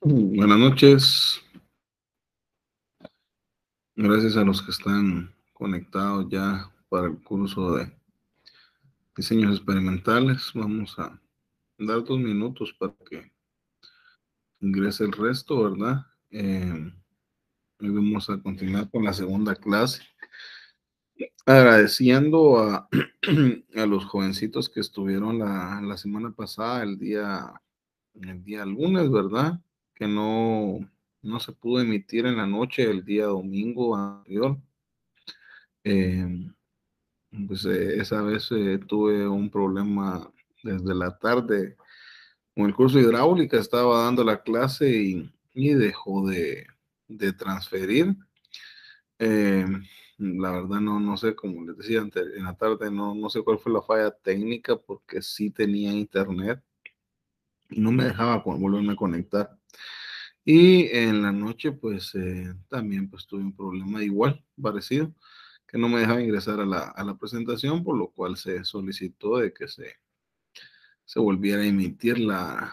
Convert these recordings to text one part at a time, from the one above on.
Buenas noches. Gracias a los que están conectados ya para el curso de diseños experimentales. Vamos a dar 2 minutos para que ingrese el resto, ¿verdad? Hoy vamos a continuar con la segunda clase. Agradeciendo a, a los jovencitos que estuvieron la semana pasada, el día lunes, ¿verdad? Que no se pudo emitir en la noche el día domingo anterior. Eh, pues esa vez tuve un problema desde la tarde con el curso de hidráulica, estaba dando la clase y dejó de transferir. Eh, la verdad no sé, como les decía en la tarde, no sé cuál fue la falla técnica porque sí tenía internet y no me dejaba volverme a conectar. Y en la noche, pues también pues tuve un problema igual, parecido, que no me dejaba ingresar a la presentación, por lo cual se solicitó de que se volviera a emitir la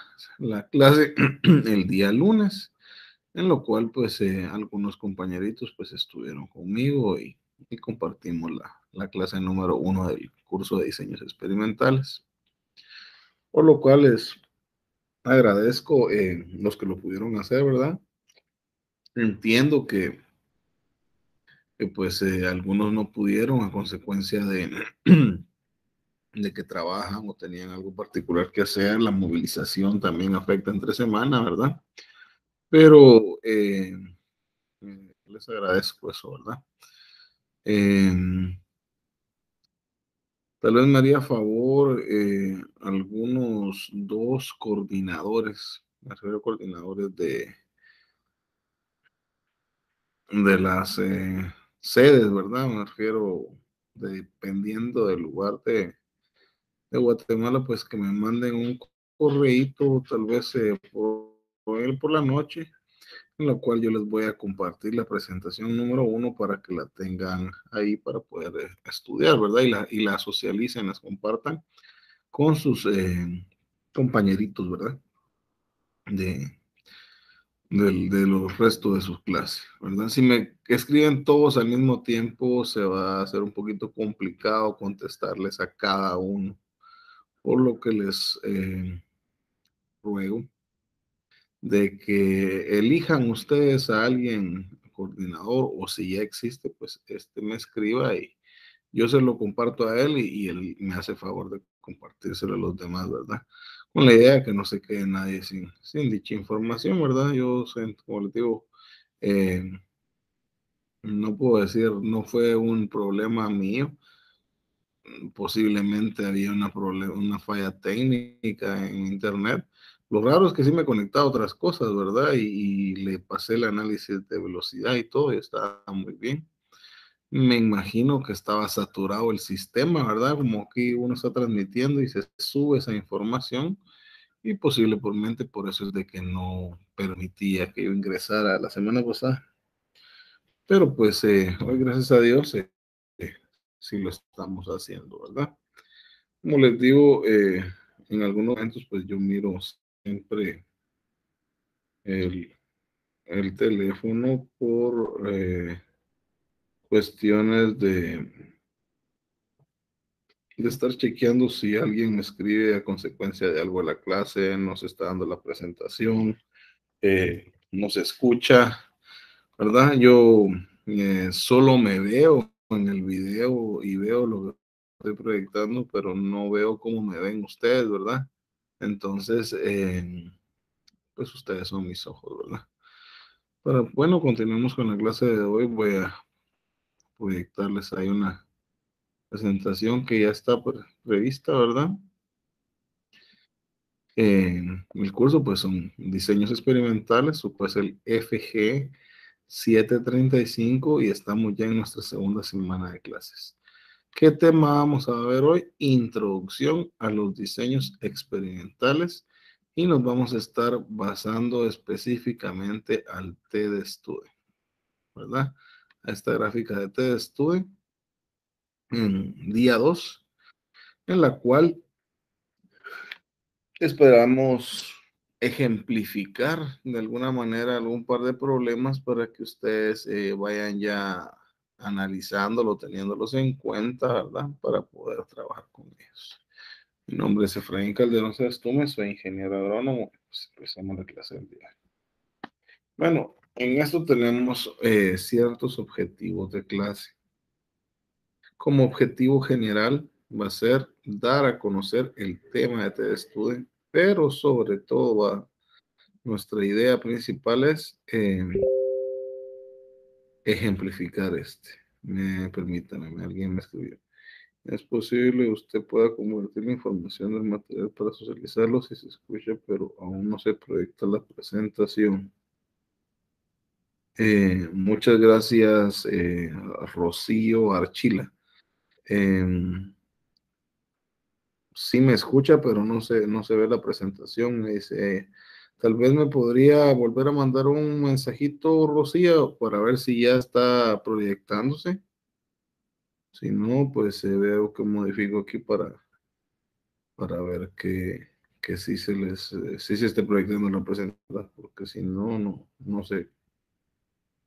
clase el día lunes, en lo cual pues algunos compañeritos pues estuvieron conmigo y compartimos la clase número 1 del curso de diseños experimentales, por lo cual les agradezco los que lo pudieron hacer, ¿verdad? Entiendo que pues algunos no pudieron a consecuencia de que trabajan o tenían algo particular que hacer. La movilización también afecta entre semana, ¿verdad? Pero les agradezco eso, ¿verdad? Tal vez me haría favor algunos dos coordinadores, me refiero a coordinadores de las sedes, ¿verdad? Me refiero, dependiendo del lugar de Guatemala, pues que me manden un correíto, tal vez por la noche, en la cual yo les voy a compartir la presentación número 1 para que la tengan ahí para poder estudiar, ¿verdad? Y la socialicen, las compartan con sus compañeritos, ¿verdad? De, de los restos de sus clases, ¿verdad? Si me escriben todos al mismo tiempo, se va a hacer un poquito complicado contestarles a cada uno, por lo que les ruego de que elijan ustedes a alguien coordinador, o si ya existe, pues me escriba y yo se lo comparto a él y él me hace favor de compartírselo a los demás, ¿verdad? Con la idea de que no se quede nadie sin dicha información, ¿verdad? Yo, como les digo, eh, no puedo decir, no fue un problema mío, posiblemente había una falla técnica en internet. Lo raro es que sí me conecté a otras cosas, ¿verdad? Y le pasé el análisis de velocidad y todo, y estaba muy bien. Me imagino que estaba saturado el sistema, ¿verdad? Como aquí uno está transmitiendo y se sube esa información y posiblemente por eso es de que no permitía que yo ingresara la semana pasada. Pero pues hoy, gracias a Dios, eh, sí lo estamos haciendo, ¿verdad? Como les digo, en algunos momentos pues yo miro siempre el, el teléfono por cuestiones de estar chequeando si alguien me escribe a consecuencia de algo de la clase, no se está dando la presentación, no se escucha, ¿verdad? Yo solo me veo en el video y veo lo que estoy proyectando, pero no veo cómo me ven ustedes, ¿verdad? Entonces, pues ustedes son mis ojos, ¿verdad? Pero bueno, continuemos con la clase de hoy. Voy a proyectarles ahí una presentación que ya está prevista, ¿verdad? El curso pues son diseños experimentales, o pues el FG 735 y estamos ya en nuestra segunda semana de clases. ¿Qué tema vamos a ver hoy? Introducción a los diseños experimentales y nos vamos a estar basando específicamente al TED Study, ¿verdad? A esta gráfica de TED Study en día 2, en la cual esperamos ejemplificar de alguna manera algún par de problemas para que ustedes vayan ya analizándolo, teniéndolos en cuenta, ¿verdad? Para poder trabajar con ellos. Mi nombre es Efraín Calderón Sastume, soy ingeniero agrónomo. Pues empezamos la clase del día. Bueno, en esto tenemos ciertos objetivos de clase. Como objetivo general va a ser dar a conocer el tema de TED Student, pero sobre todo nuestra idea principal es ejemplificar este. Permítanme, alguien me escribió. Es posible usted pueda convertir la información del material para socializarlo si se escucha, pero aún no se proyecta la presentación. Muchas gracias, Rocío Archila. Sí me escucha, pero no se ve la presentación. Me dice, tal vez me podría volver a mandar un mensajito, Rocío, para ver si ya está proyectándose. Si no, pues veo que modifico aquí para ver que sí sí se esté proyectando la presentación, porque si no, no se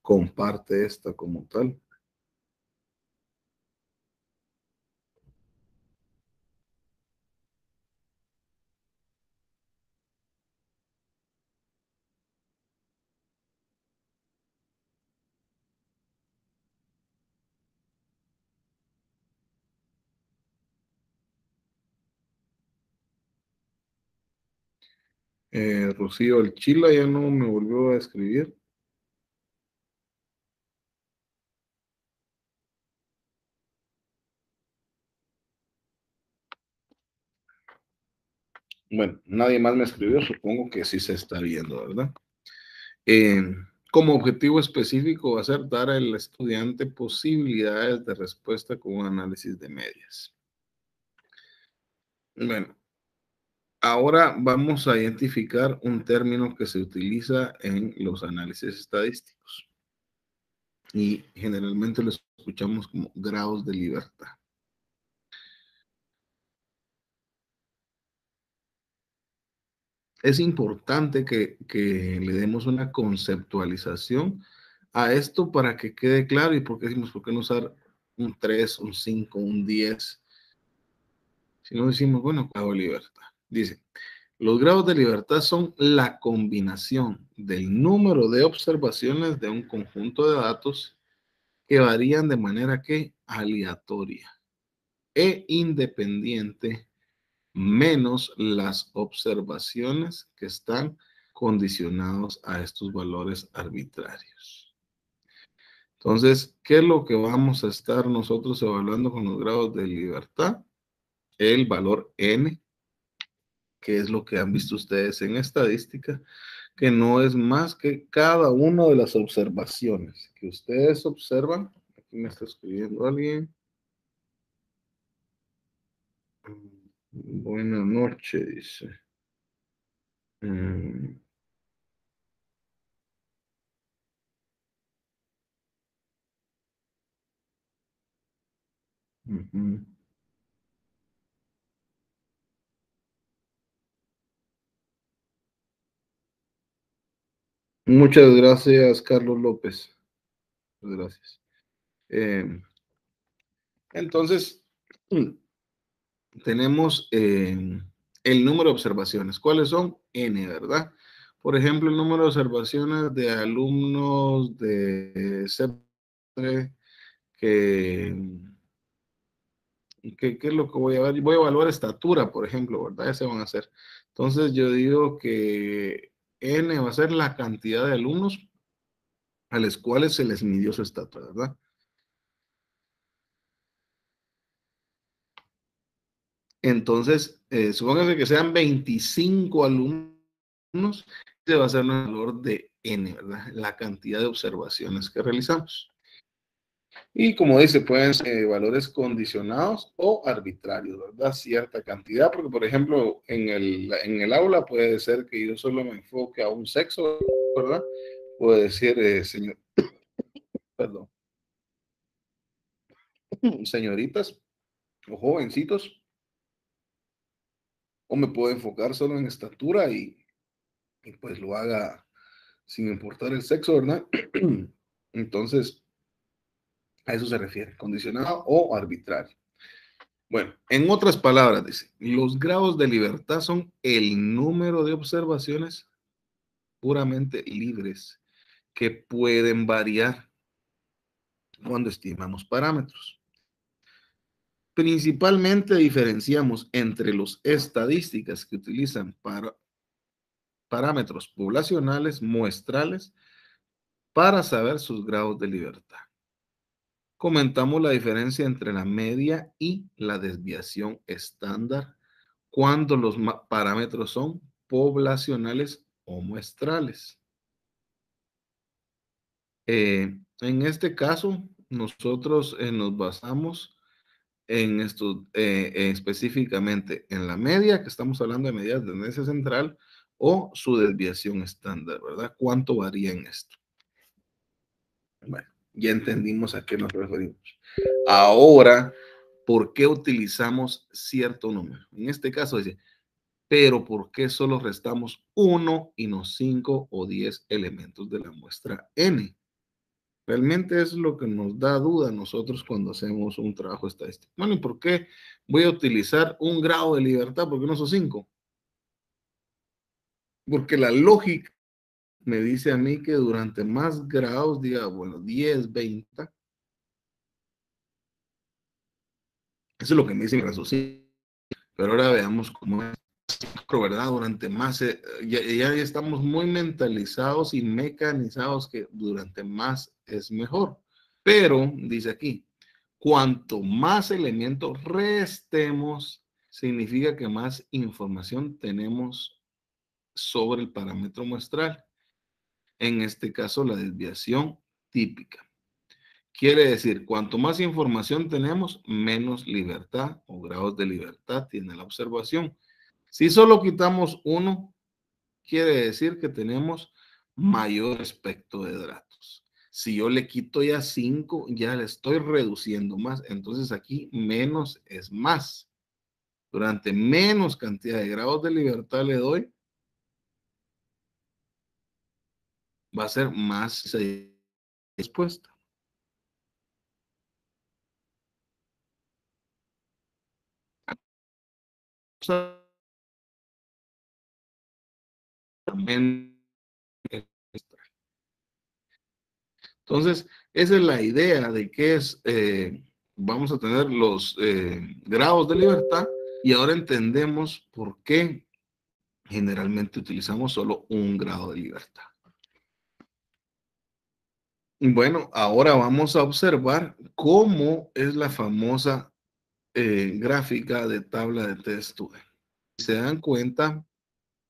comparte esta como tal. Rocío el Chila ya no me volvió a escribir. Bueno, nadie más me escribió, supongo que sí se está viendo, ¿verdad? Eh, Como objetivo específico va a ser dar al estudiante posibilidades de respuesta con un análisis de medias. Bueno, ahora vamos a identificar un término que se utiliza en los análisis estadísticos y generalmente lo escuchamos como grados de libertad. Es importante que le demos una conceptualización a esto para que quede claro y porque decimos, ¿por qué no usar un 3, un 5, un 10? Si no decimos, bueno, grado de libertad. Dice, los grados de libertad son la combinación del número de observaciones de un conjunto de datos que varían de manera que aleatoria e independiente menos las observaciones que están condicionados a estos valores arbitrarios. Entonces, ¿qué es lo que vamos a estar nosotros evaluando con los grados de libertad? El valor n, que es lo que han visto ustedes en estadística, que no es más que cada una de las observaciones que ustedes observan. Aquí me está escribiendo alguien. Buenas noches, dice. Mm, ujú. Muchas gracias, Carlos López. Muchas gracias. Eh, entonces, tenemos el número de observaciones. ¿Cuáles son? N, ¿verdad? Por ejemplo, el número de observaciones de alumnos de CEPRE que, ¿qué es lo que voy a ver? Voy a evaluar estatura, por ejemplo, ¿verdad? Ya se van a hacer. Entonces, yo digo que N va a ser la cantidad de alumnos a los cuales se les midió su estatura, ¿verdad? Entonces, supóngase que sean 25 alumnos, se va a ser el valor de n, ¿verdad? La cantidad de observaciones que realizamos. Y como dice, pueden ser valores condicionados o arbitrarios, ¿verdad? Cierta cantidad, porque por ejemplo, en el aula puede ser que yo solo me enfoque a un sexo, ¿verdad? Puede decir, señor, perdón, señoritas o jovencitos, o me puedo enfocar solo en estatura y pues lo haga sin importar el sexo, ¿verdad? Entonces, a eso se refiere, condicionado o arbitrario. Bueno, en otras palabras, dice, los grados de libertad son el número de observaciones puramente libres que pueden variar cuando estimamos parámetros. Principalmente diferenciamos entre los estadísticas que utilizan para parámetros poblacionales muestrales para saber sus grados de libertad. Comentamos la diferencia entre la media y la desviación estándar cuando los parámetros son poblacionales o muestrales. En este caso, nosotros nos basamos en esto, específicamente en la media, que estamos hablando de medidas de tendencia central, o su desviación estándar, ¿verdad? ¿Cuánto varía en esto? Bueno, ya entendimos a qué nos referimos. Ahora, ¿por qué utilizamos cierto número? En este caso dice, pero ¿por qué solo restamos 1 y no 5 o 10 elementos de la muestra n? Realmente es lo que nos da duda a nosotros cuando hacemos un trabajo estadístico. Bueno, ¿y por qué voy a utilizar un grado de libertad? ¿Por qué no son 5? Porque la lógica me dice a mí que durante más grados, diga, bueno, 10, 20, eso es lo que me dice mi raciocinio. Pero ahora veamos cómo es, ¿verdad? Durante más, ya estamos muy mentalizados y mecanizados que durante más es mejor. Pero, dice aquí, cuanto más elementos restemos, significa que más información tenemos sobre el parámetro muestral. En este caso, la desviación típica. Quiere decir, cuanto más información tenemos, menos libertad o grados de libertad tiene la observación. Si solo quitamos uno, quiere decir que tenemos mayor espectro de datos. Si yo le quito ya 5, ya le estoy reduciendo más. Entonces aquí menos es más. Durante menos cantidad de grados de libertad le doy, va a ser más respuesta. Entonces, esa es la idea de que es, vamos a tener los grados de libertad y ahora entendemos por qué generalmente utilizamos solo un grado de libertad. Bueno, ahora vamos a observar cómo es la famosa gráfica de tabla de textura. Si se dan cuenta,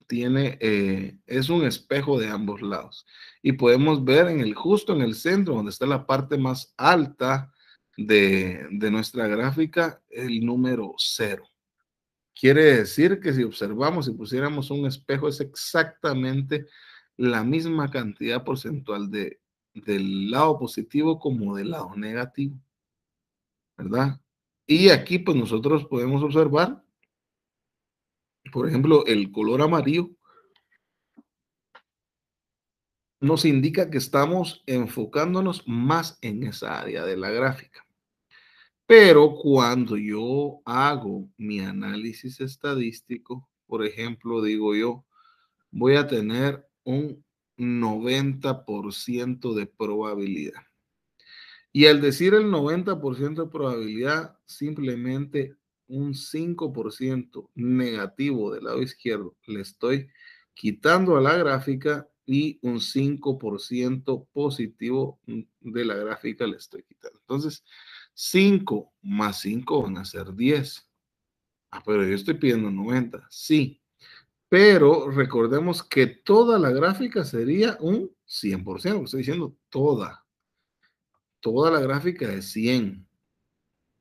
es un espejo de ambos lados. Y podemos ver justo en el centro, donde está la parte más alta de nuestra gráfica, el número 0. Quiere decir que si observamos, si pusiéramos un espejo, es exactamente la misma cantidad porcentual del lado positivo como del lado negativo, ¿verdad? Y aquí pues nosotros podemos observar, por ejemplo, el color amarillo nos indica que estamos enfocándonos más en esa área de la gráfica. Pero cuando yo hago mi análisis estadístico, por ejemplo, digo yo, voy a tener un 90% de probabilidad. Y al decir el 90% de probabilidad, simplemente un 5% negativo del lado izquierdo le estoy quitando a la gráfica y un 5% positivo de la gráfica le estoy quitando. Entonces, 5 más 5 van a ser 10. Ah, pero yo estoy pidiendo 90. Sí, pero recordemos que toda la gráfica sería un 100%. Estoy diciendo toda la gráfica es 100.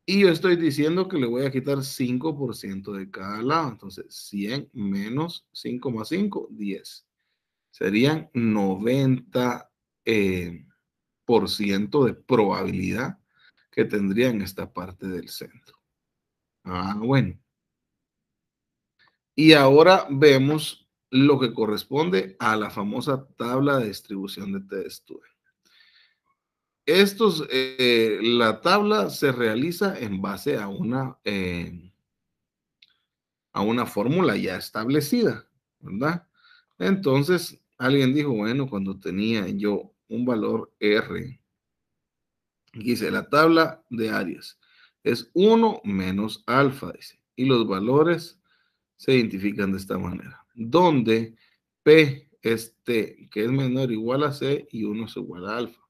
Y yo estoy diciendo que le voy a quitar 5% de cada lado. Entonces, 100 menos 5 más 5, 10. Serían 90 por ciento de probabilidad que tendría en esta parte del centro. Ah, bueno. Y ahora vemos lo que corresponde a la famosa tabla de distribución de t-Student. La tabla se realiza en base a una fórmula ya establecida, ¿verdad? Entonces, alguien dijo, bueno, cuando tenía yo un valor R, dice, la tabla de Arias es 1 menos alfa, dice, y los valores se identifican de esta manera, donde P es T, que es menor o igual a C, y 1 es igual a alfa,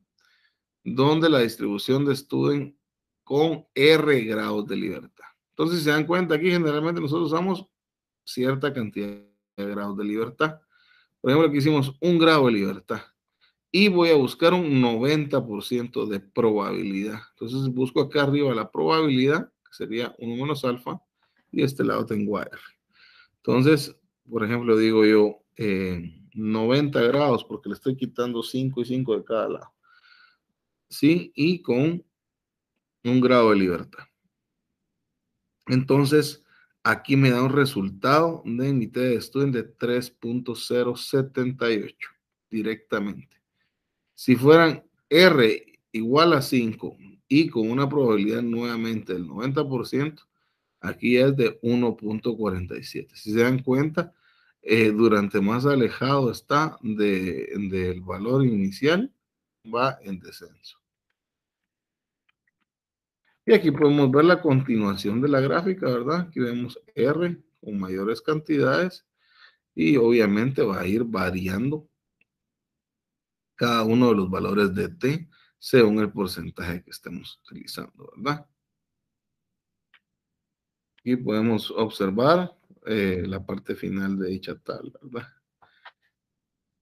donde la distribución de Student con R grados de libertad. Entonces, si se dan cuenta, aquí generalmente nosotros usamos cierta cantidad de grados de libertad. Por ejemplo, aquí hicimos 1 grado de libertad y voy a buscar un 90% de probabilidad. Entonces busco acá arriba la probabilidad, que sería 1 menos alfa, y de este lado tengo a R. Entonces, por ejemplo, digo yo 90 grados, porque le estoy quitando 5 y 5 de cada lado. ¿Sí? Y con 1 grado de libertad. Entonces, aquí me da un resultado de mi t-Student de 3.078 directamente. Si fueran R igual a 5 y con una probabilidad nuevamente del 90%, aquí es de 1.47. Si se dan cuenta, durante más alejado está del valor inicial, va en descenso. Y aquí podemos ver la continuación de la gráfica, ¿verdad? Aquí vemos R con mayores cantidades y obviamente va a ir variando cada uno de los valores de T según el porcentaje que estemos utilizando, ¿verdad? Y podemos observar la parte final de dicha tabla, ¿verdad?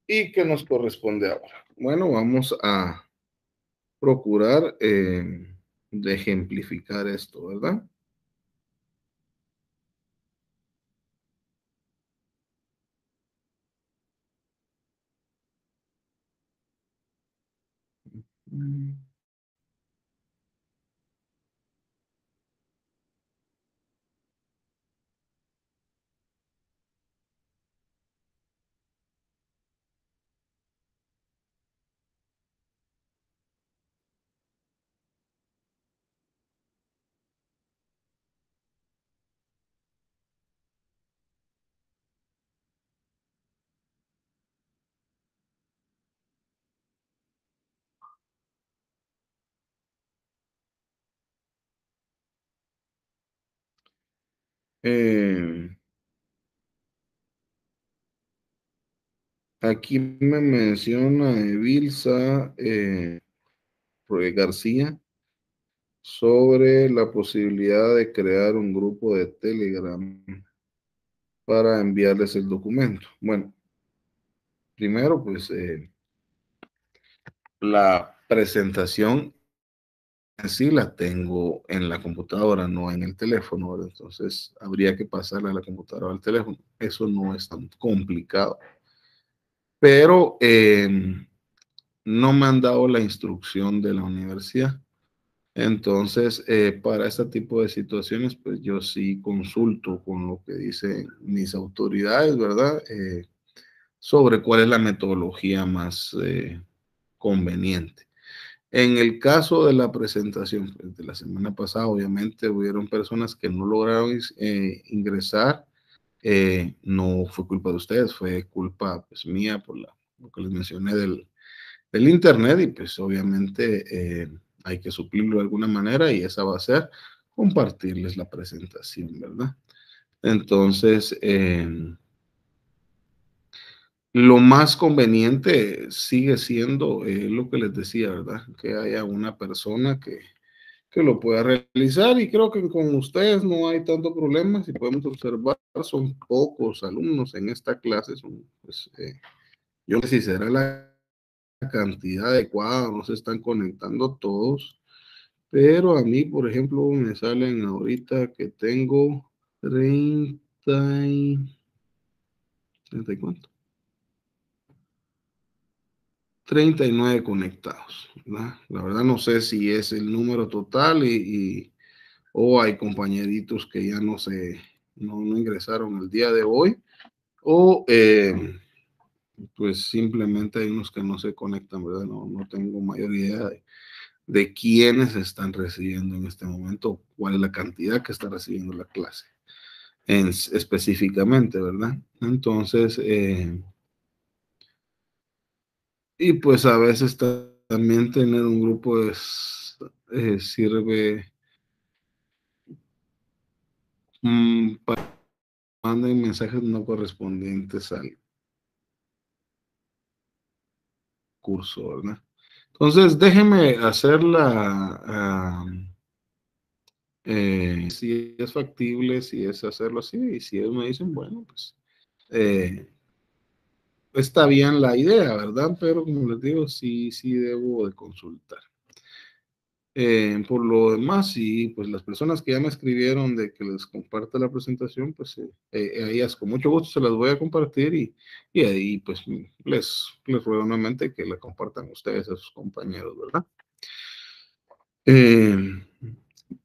¿Y qué nos corresponde ahora? Bueno, vamos a procurar de ejemplificar esto, ¿verdad? Mm. Eh, Aquí me menciona Evilsa García sobre la posibilidad de crear un grupo de Telegram para enviarles el documento. Bueno, primero, pues la presentación en sí la tengo en la computadora, no en el teléfono, ¿verdad? Entonces habría que pasarla a la computadora al teléfono. Eso no es tan complicado. Pero no me han dado la instrucción de la universidad. Entonces, para este tipo de situaciones, pues yo sí consulto con lo que dicen mis autoridades, ¿verdad? Sobre cuál es la metodología más conveniente. En el caso de la presentación pues, de la semana pasada, obviamente hubieron personas que no lograron ingresar. No fue culpa de ustedes, fue culpa pues, mía por lo que les mencioné del internet y pues obviamente hay que suplirlo de alguna manera y esa va a ser compartirles la presentación, ¿verdad? Entonces, lo más conveniente sigue siendo lo que les decía, ¿verdad? Que haya una persona que lo pueda realizar y creo que con ustedes no hay tanto problema. Si podemos observar, son pocos alumnos en esta clase, son, pues, yo no sé si será la cantidad adecuada, no se están conectando todos, pero a mí, por ejemplo, me salen ahorita que tengo 30 y, 30 y cuánto, 39 conectados, ¿verdad? La verdad no sé si es el número total o hay compañeritos que ya no ingresaron el día de hoy, o pues simplemente hay unos que no se conectan, ¿verdad? No tengo mayor idea de quiénes están recibiendo en este momento, cuál es la cantidad que está recibiendo la clase específicamente, ¿verdad? Entonces, y pues a veces también tener un grupo sirve, para manden mensajes no correspondientes al curso, ¿verdad? Entonces, déjenme hacer si es factible, si es hacerlo así, y si ellos me dicen, bueno, pues eh, está bien la idea, ¿verdad? Pero como les digo, sí debo de consultar. Por lo demás, sí, pues las personas que ya me escribieron de que les comparte la presentación, pues a ellas con mucho gusto se las voy a compartir y ahí pues les ruego nuevamente que la compartan ustedes a sus compañeros, ¿verdad? Eh,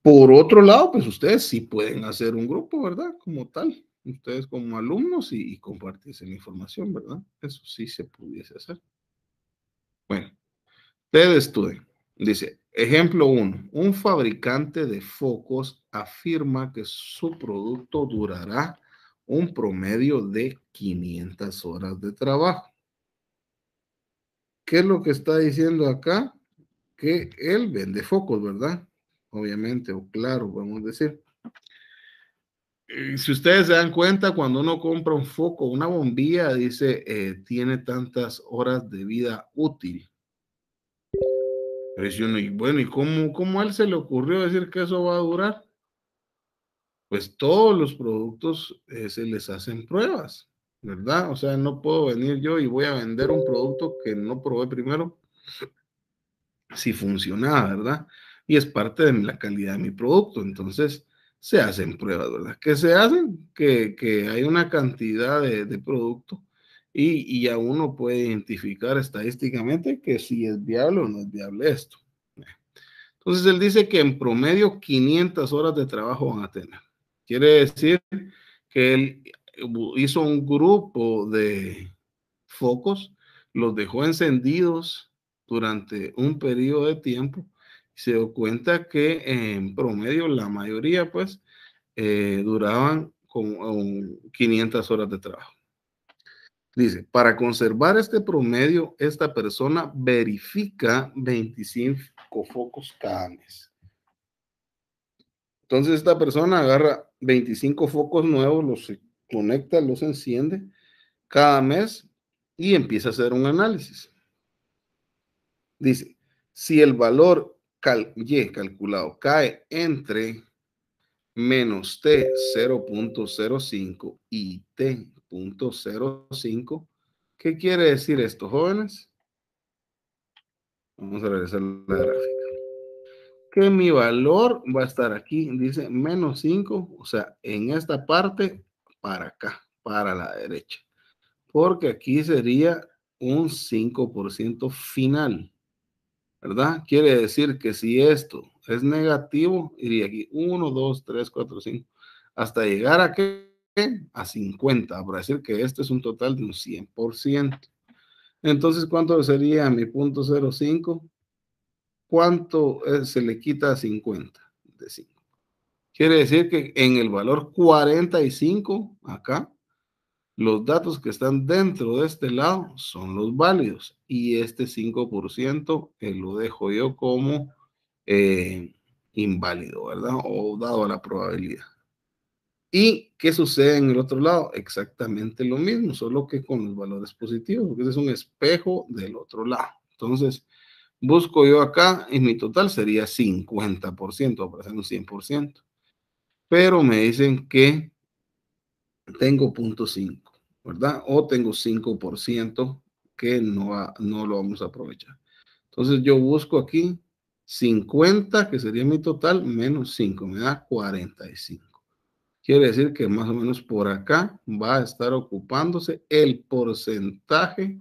por otro lado, pues ustedes sí pueden hacer un grupo, ¿verdad? Como tal, ustedes como alumnos y compartirse la información, ¿verdad? Eso sí se pudiese hacer. Bueno, ustedes estudien. Dice, ejemplo uno, un fabricante de focos afirma que su producto durará un promedio de 500 horas de trabajo. ¿Qué es lo que está diciendo acá? Que él vende focos, ¿verdad? Obviamente, o claro, vamos a decir. Si ustedes se dan cuenta, cuando uno compra un foco, una bombilla, dice, tiene tantas horas de vida útil. Pero dice uno, y bueno, ¿y cómo a él se le ocurrió decir que eso va a durar? Pues todos los productos se les hacen pruebas, ¿verdad? O sea, no puedo venir yo y voy a vender un producto que no probé primero si funciona, ¿verdad? Y es parte de la calidad de mi producto. Entonces, se hacen pruebas, ¿verdad? ¿Qué se hacen? Que hay una cantidad de producto y ya uno puede identificar estadísticamente que si es viable o no es viable esto. Entonces, él dice que en promedio 500 horas de trabajo van a tener. Quiere decir que él hizo un grupo de focos, los dejó encendidos durante un periodo de tiempo. Se dio cuenta que en promedio la mayoría pues duraban con 500 horas de trabajo. Dice, para conservar este promedio, esta persona verifica 25 focos cada mes. Entonces esta persona agarra 25 focos nuevos, los conecta, los enciende cada mes y empieza a hacer un análisis. Dice, si el valor Y calculado cae entre menos T 0.05 y T 0.05, ¿qué quiere decir esto, jóvenes? Vamos a regresar a la gráfica. Que mi valor va a estar aquí, dice menos 5, o sea, en esta parte para acá, para la derecha. Porque aquí sería un 5% final. ¿Verdad? Quiere decir que si esto es negativo, iría aquí 1, 2, 3, 4, 5, hasta llegar a qué? A 50, para decir que este es un total de un 100%. Entonces, ¿cuánto sería mi punto 0,5? ¿Cuánto se le quita a 50 de 5? Quiere decir que en el valor 45, acá, los datos que están dentro de este lado son los válidos y este 5% lo dejo yo como inválido, ¿verdad? O dado a la probabilidad. ¿Y qué sucede en el otro lado? Exactamente lo mismo, solo que con los valores positivos, porque ese es un espejo del otro lado. Entonces, busco yo acá y mi total sería 50%, para ser un 100%. Pero me dicen que tengo 0.5, ¿verdad? O tengo 5% que no lo vamos a aprovechar. Entonces yo busco aquí 50, que sería mi total, menos 5, me da 45. Quiere decir que más o menos por acá va a estar ocupándose el porcentaje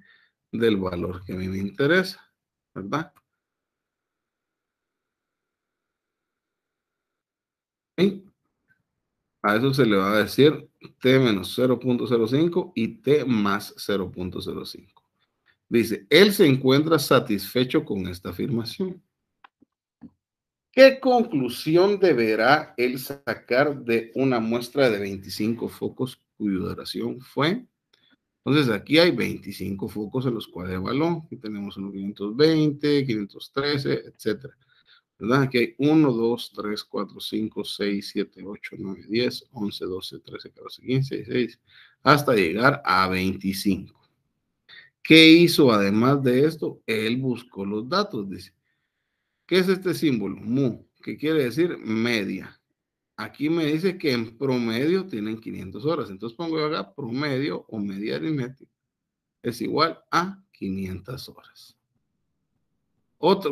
del valor que a mí me interesa, ¿verdad? ¿Sí? A eso se le va a decir t menos 0.05 y t más 0.05. Dice, él se encuentra satisfecho con esta afirmación. ¿Qué conclusión deberá él sacar de una muestra de 25 focos cuya duración fue? Entonces aquí hay 25 focos en los cuales evaluó. Aquí tenemos unos 520, 513, etcétera. ¿Verdad? Aquí hay 1, 2, 3, 4, 5, 6, 7, 8, 9, 10, 11, 12, 13, 14, 15, 16, hasta llegar a 25. ¿Qué hizo además de esto? Él buscó los datos, dice. ¿Qué es este símbolo? Mu, que quiere decir media. Aquí me dice que en promedio tienen 500 horas. Entonces pongo acá promedio o media aritmética es igual a 500 horas.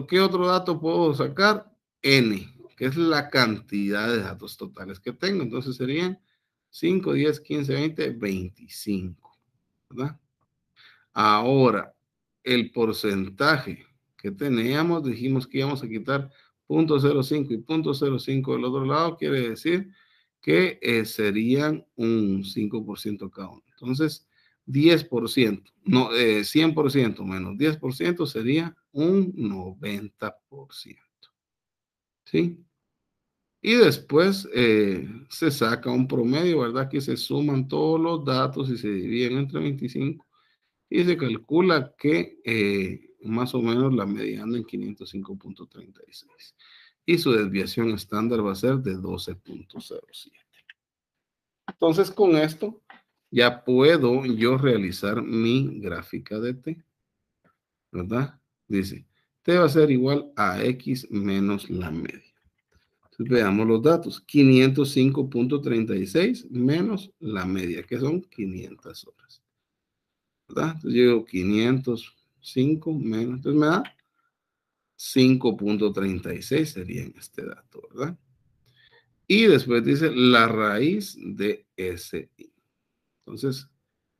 ¿Qué otro dato puedo sacar? N, que es la cantidad de datos totales que tengo. Entonces serían 5, 10, 15, 20, 25. ¿Verdad? Ahora, el porcentaje que teníamos, dijimos que íbamos a quitar 0.05 y 0.05 del otro lado, quiere decir que serían un 5% cada uno. Entonces, 10%, no, 100% menos 10% sería un 90%. ¿Sí? Y después se saca un promedio, ¿verdad? Que se suman todos los datos y se dividen entre 25 y se calcula que más o menos la mediana en 505.36 y su desviación estándar va a ser de 12.07. Entonces con esto ya puedo yo realizar mi gráfica de t, ¿verdad? Dice, t va a ser igual a x menos la media. Entonces veamos los datos, 505.36 menos la media, que son 500 horas. ¿Verdad? Entonces yo digo 505 menos, entonces me da 5.36 sería en este dato, ¿verdad? Y después dice la raíz de SI. Entonces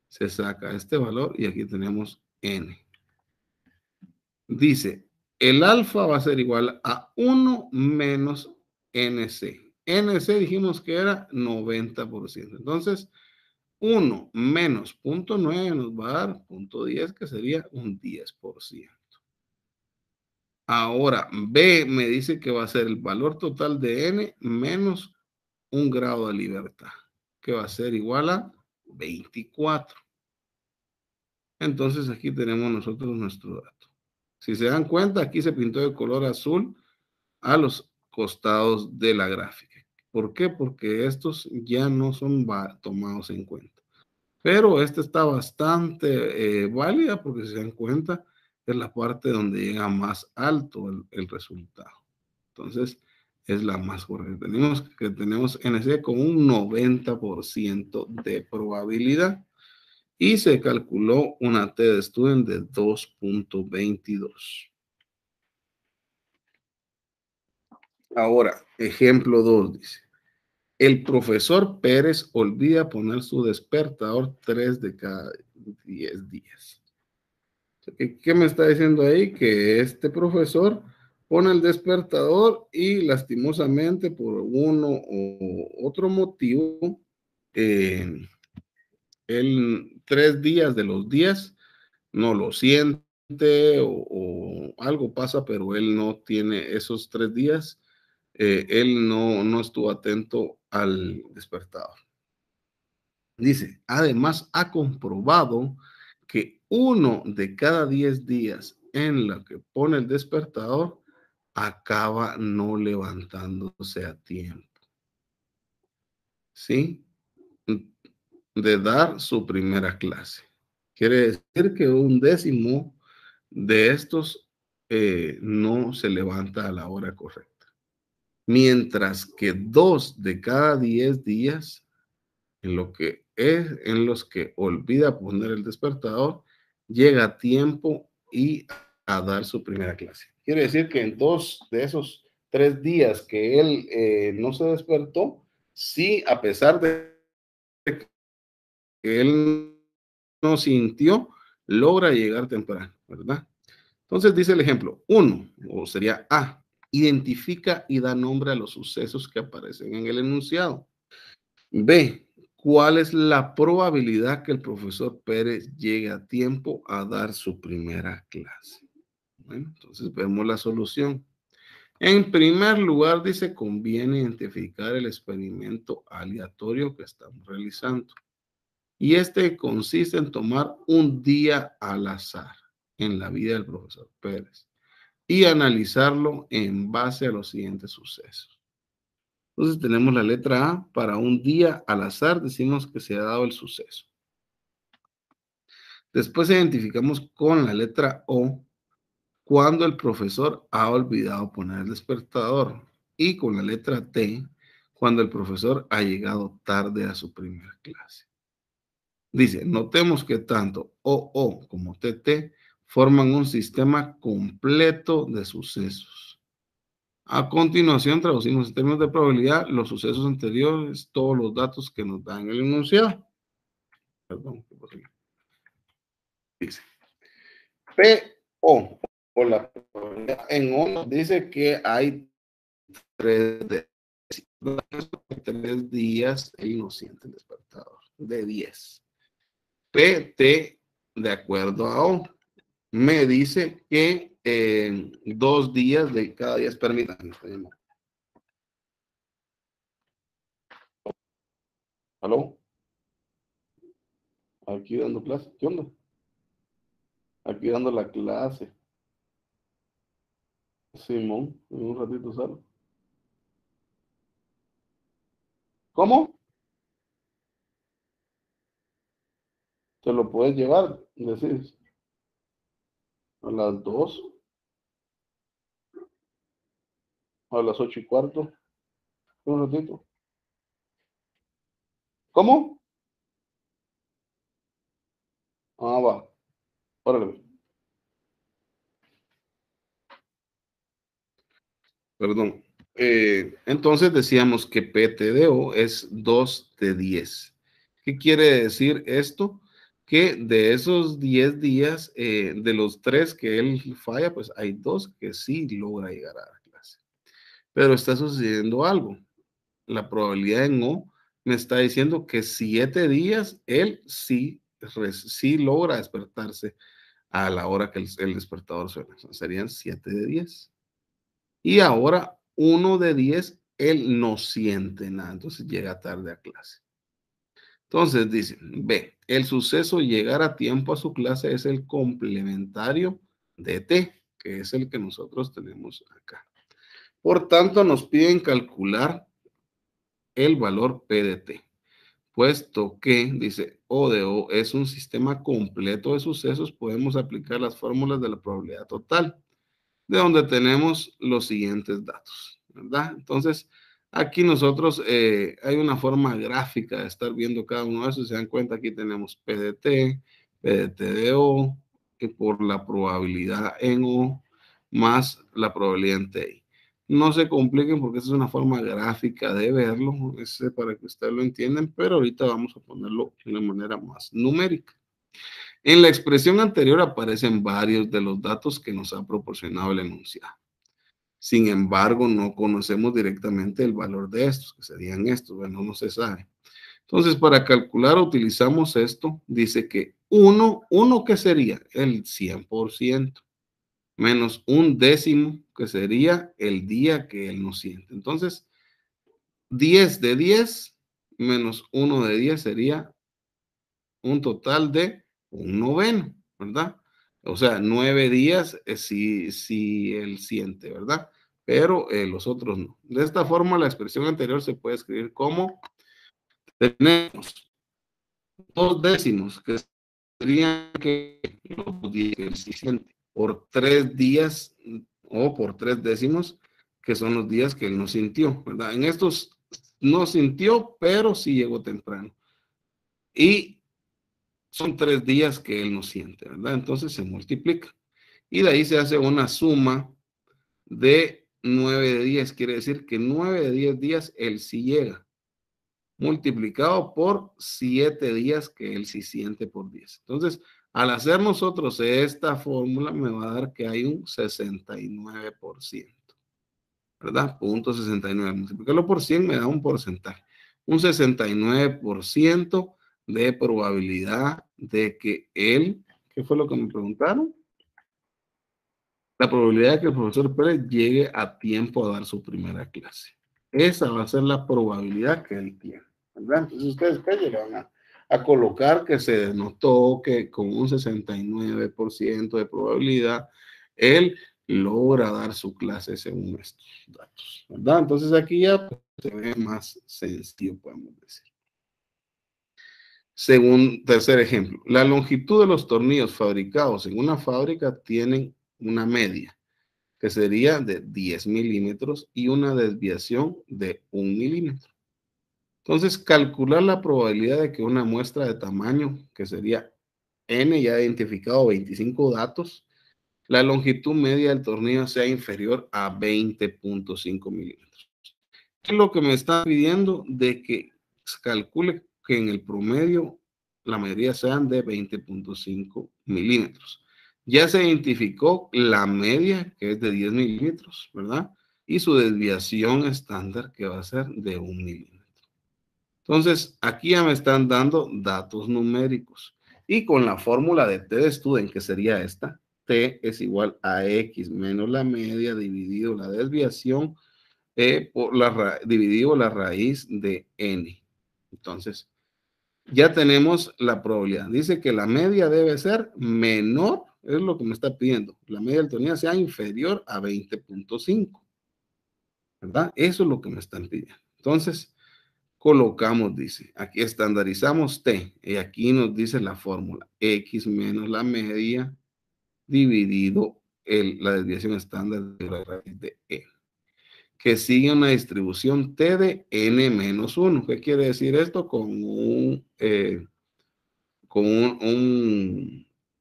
se saca este valor y aquí tenemos N. Dice, el alfa va a ser igual a 1 menos NC. NC dijimos que era 90%. Entonces, 1 menos 0.9 nos va a dar 0.10, que sería un 10%. Ahora, B me dice que va a ser el valor total de N menos un grado de libertad, que va a ser igual a 24. Entonces aquí tenemos nosotros nuestro dato. Si se dan cuenta, aquí se pintó de color azul a los costados de la gráfica. ¿Por qué? Porque estos ya no son tomados en cuenta. Pero esta está bastante válida porque si se dan cuenta es la parte donde llega más alto el resultado. Entonces es la más correcta. Tenemos NC con un 90% de probabilidad y se calculó una T de Student de 2.22. Ahora, ejemplo 2 dice, el profesor Pérez olvida poner su despertador 3 de cada 10 días. ¿Qué me está diciendo ahí? Que este profesor pone el despertador y lastimosamente por uno u otro motivo, él 3 días de los 10 no lo siente o algo pasa, pero él no tiene esos 3 días, él no estuvo atento al despertador. Dice, además ha comprobado que 1 de cada 10 días en lo que pone el despertador acaba no levantándose a tiempo. ¿Sí? De dar su primera clase. Quiere decir que un décimo de estos no se levanta a la hora correcta. Mientras que 2 de cada 10 días en los que olvida poner el despertador, llega a tiempo y a dar su primera clase. Quiere decir que en 2 de esos 3 días que él no se despertó, sí, a pesar de que él no sintió, logra llegar temprano, ¿verdad? Entonces dice el ejemplo, 1, o sería A, identifica y da nombre a los sucesos que aparecen en el enunciado. B, ¿cuál es la probabilidad que el profesor Pérez llegue a tiempo a dar su primera clase? Bueno, entonces vemos la solución. En primer lugar, dice, conviene identificar el experimento aleatorio que estamos realizando. Y este consiste en tomar un día al azar en la vida del profesor Pérez y analizarlo en base a los siguientes sucesos. Entonces tenemos la letra A, para un día al azar decimos que se ha dado el suceso. Después identificamos con la letra O cuando el profesor ha olvidado poner el despertador, y con la letra T cuando el profesor ha llegado tarde a su primera clase. Dice, notemos que tanto OO como TT forman un sistema completo de sucesos. A continuación, traducimos en términos de probabilidad los sucesos anteriores, todos los datos que nos dan el enunciado. Perdón, ¿qué pasó? Dice, PO, o la probabilidad en O, nos dice que hay 3 días él no siente el despertador, de 10. PT, de acuerdo a O, me dice que 2 días de cada 10, permítanme. ¿Aló? Aquí dando clase. ¿Qué onda? Aquí dando la clase. Simón, en un ratito salgo. ¿Cómo? ¿Te lo puedes llevar? Decís. A las 2, a las 8:15. Un ratito. ¿Cómo? Ah, va. Órale. Perdón. Entonces decíamos que PTDO es 2 de 10. ¿Qué quiere decir esto? Que de esos 10 días, de los 3 que él falla, pues hay 2 que sí logra llegar a la clase. Pero está sucediendo algo. La probabilidad en O me está diciendo que 7 días él sí logra despertarse a la hora que el despertador suena. O sea, serían 7 de 10. Y ahora 1 de 10, él no siente nada, entonces llega tarde a clase. Entonces dice, B, el suceso llegar a tiempo a su clase es el complementario de T, que es el que nosotros tenemos acá. Por tanto, nos piden calcular el valor P de T, puesto que, dice, O de O es un sistema completo de sucesos, podemos aplicar las fórmulas de la probabilidad total, de donde tenemos los siguientes datos, ¿verdad? Entonces, aquí nosotros hay una forma gráfica de estar viendo cada uno de esos. Si se dan cuenta, aquí tenemos PDT, PDT de O, y por la probabilidad en O, más la probabilidad en TI. No se compliquen porque esa es una forma gráfica de verlo, es para que ustedes lo entiendan, pero ahorita vamos a ponerlo de una manera más numérica. En la expresión anterior aparecen varios de los datos que nos ha proporcionado el enunciado. Sin embargo, no conocemos directamente el valor de estos, que serían estos, bueno, no se sabe. Entonces, para calcular utilizamos esto, dice que 1, ¿qué sería? El 100%, menos un décimo, que sería el día que él no siente. Entonces, 10 de 10 menos 1 de 10 sería un total de un noveno, ¿verdad? O sea, 9 días si él siente, ¿verdad? Pero los otros no. De esta forma, la expresión anterior se puede escribir como tenemos 2 décimos, que serían que los días que él sí siente, por 3 días o por 3 décimos, que son los días que él no sintió, ¿verdad? En estos no sintió, pero sí llegó temprano. Y son 3 días que él no siente, ¿verdad? Entonces se multiplica. Y de ahí se hace una suma de 9 de 10. Quiere decir que 9 de 10 días él sí llega. Multiplicado por 7 días que él sí siente por 10. Entonces, al hacer nosotros esta fórmula, me va a dar que hay un 69%. ¿Verdad? Punto 69. Multiplicarlo por 100 me da un porcentaje. un 69% de probabilidad de que él, ¿qué fue lo que me preguntaron? La probabilidad de que el profesor Pérez llegue a tiempo a dar su primera clase. Esa va a ser la probabilidad que él tiene, ¿verdad? Entonces ustedes llegan a colocar que se denotó que con un 69% de probabilidad él logra dar su clase según estos datos, ¿verdad? Entonces aquí ya se ve más sencillo, podemos decir. Según tercer ejemplo, la longitud de los tornillos fabricados en una fábrica tienen una media, que sería de 10 milímetros y una desviación de 1 milímetro. Entonces, calcular la probabilidad de que una muestra de tamaño, que sería N, ya identificado 25 datos, la longitud media del tornillo sea inferior a 20.5 milímetros. ¿Qué es lo que me está pidiendo? De que calcule que en el promedio la mayoría sean de 20.5 milímetros. Ya se identificó la media, que es de 10 milímetros, ¿verdad? Y su desviación estándar, que va a ser de 1 milímetro. Entonces, aquí ya me están dando datos numéricos. Y con la fórmula de T de Student, que sería esta, T es igual a X menos la media dividido la desviación dividido la raíz de N. Entonces, ya tenemos la probabilidad. Dice que la media debe ser menor, es lo que me está pidiendo. La media del tornillo sea inferior a 20.5, ¿verdad? Eso es lo que me están pidiendo. Entonces, colocamos, dice, aquí estandarizamos T, y aquí nos dice la fórmula, X menos la media dividido la desviación estándar de la raíz de E, que sigue una distribución T de N menos 1. ¿Qué quiere decir esto? Con un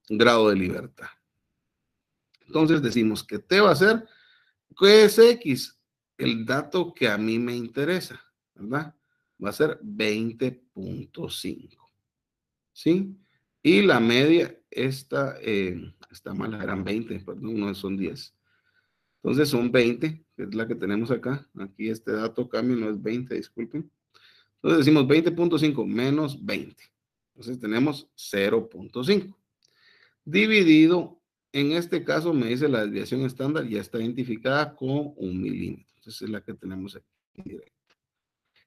grado de libertad. Entonces decimos que T va a ser, ¿qué es X? El dato que a mí me interesa, ¿verdad? Va a ser 20.5. ¿Sí? Y la media, está mal, eran 20, perdón, no son 10. Entonces son 20, que es la que tenemos acá. Aquí este dato cambia, no es 20, disculpen. Entonces decimos 20.5 menos 20. Entonces tenemos 0.5. Dividido, en este caso me dice la desviación estándar, ya está identificada con 1 milímetro. Entonces es la que tenemos aquí.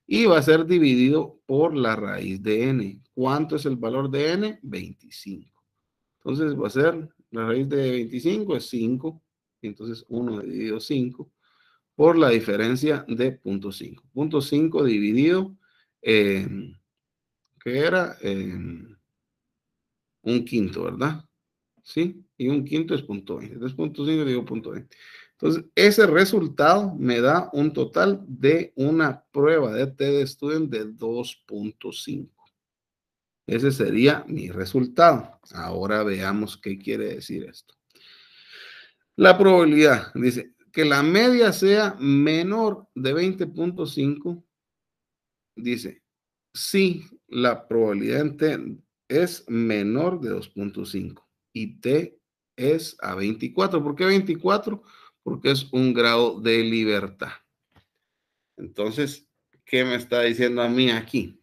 Y va a ser dividido por la raíz de n. ¿Cuánto es el valor de n? 25. Entonces va a ser, la raíz de 25 es 5. Entonces 1 dividido 5 por la diferencia de 0.5. 0.5 dividido, ¿qué era? Un quinto, ¿verdad? ¿Sí? Y un quinto es 0.20. Entonces 0.5 digo 0.20. Entonces, ese resultado me da un total de una prueba de T de Student de 2.5. Ese sería mi resultado. Ahora veamos qué quiere decir esto. La probabilidad, dice, que la media sea menor de 20.5, dice, si la probabilidad en T es menor de 2.5 y T es a 24. ¿Por qué 24? Porque es un grado de libertad. Entonces, ¿qué me está diciendo a mí aquí?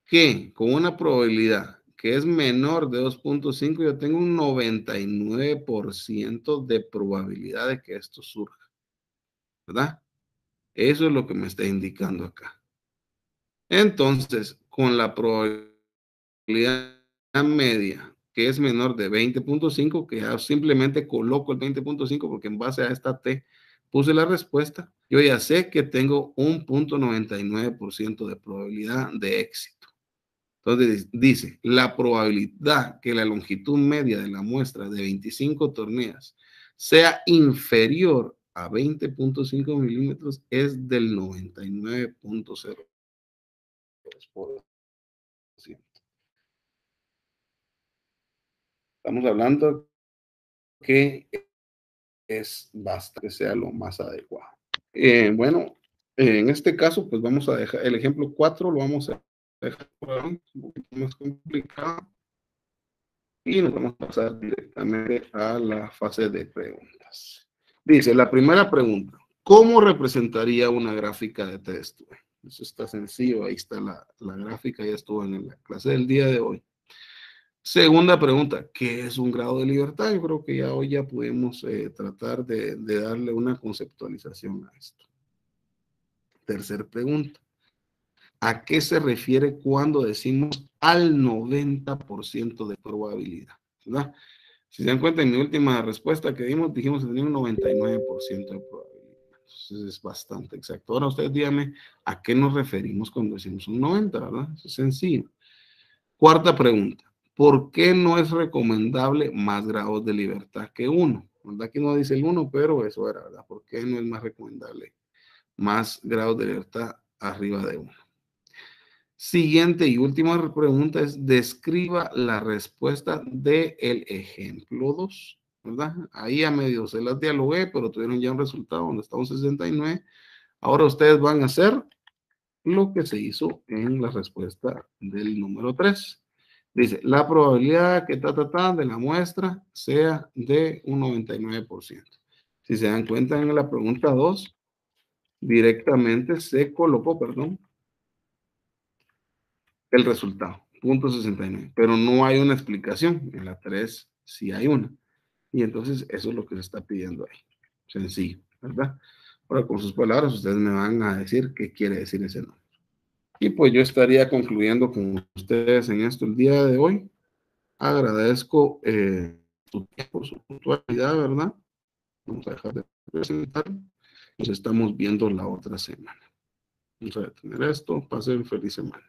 Que con una probabilidad que es menor de 2.5, yo tengo un 99% de probabilidad de que esto surja, ¿verdad? Eso es lo que me está indicando acá. Entonces, con la probabilidad media, que es menor de 20.5, que ya simplemente coloco el 20.5 porque en base a esta T puse la respuesta, yo ya sé que tengo un 0.99% de probabilidad de éxito. Entonces dice, la probabilidad que la longitud media de la muestra de 25 tornillas sea inferior a 20.5 milímetros es del 99.0%. Estamos hablando que basta que sea lo más adecuado. Bueno, en este caso, pues vamos a dejar el ejemplo 4, lo vamos a dejar un poquito más complicado y nos vamos a pasar directamente a la fase de preguntas. Dice, la primera pregunta, ¿cómo representaría una gráfica de texto? Eso está sencillo, ahí está la gráfica, ya estuvo en la clase del día de hoy. Segunda pregunta, ¿qué es un grado de libertad? Yo creo que ya hoy ya podemos tratar de darle una conceptualización a esto. Tercer pregunta, ¿a qué se refiere cuando decimos al 90% de probabilidad? ¿Verdad? Si se dan cuenta, en mi última respuesta que dimos, dijimos que tenía un 99% de probabilidad. Entonces es bastante exacto. Ahora ustedes díganme a qué nos referimos cuando decimos un 90, ¿verdad? Eso es sencillo. Cuarta pregunta. ¿Por qué no es recomendable más grados de libertad que uno? ¿Verdad? Aquí no dice el uno, pero eso era, ¿verdad? ¿Por qué no es más recomendable más grados de libertad arriba de uno? Siguiente y última pregunta es, describa la respuesta del ejemplo 2, ¿verdad? Ahí a medio se las dialogué, pero tuvieron ya un resultado donde está un 69. Ahora ustedes van a hacer lo que se hizo en la respuesta del número 3. Dice, la probabilidad que de la muestra sea de un 99%. Si se dan cuenta en la pregunta 2, directamente se colocó, perdón, el resultado, punto 69, pero no hay una explicación. En la 3 sí hay una. Y entonces eso es lo que se está pidiendo ahí. Sencillo, ¿verdad? Ahora con sus palabras ustedes me van a decir qué quiere decir ese número. Y pues yo estaría concluyendo con ustedes en esto el día de hoy. Agradezco su tiempo, su puntualidad, ¿verdad? Vamos a dejar de presentar. Nos estamos viendo la otra semana. Vamos a detener esto. Pasen feliz semana.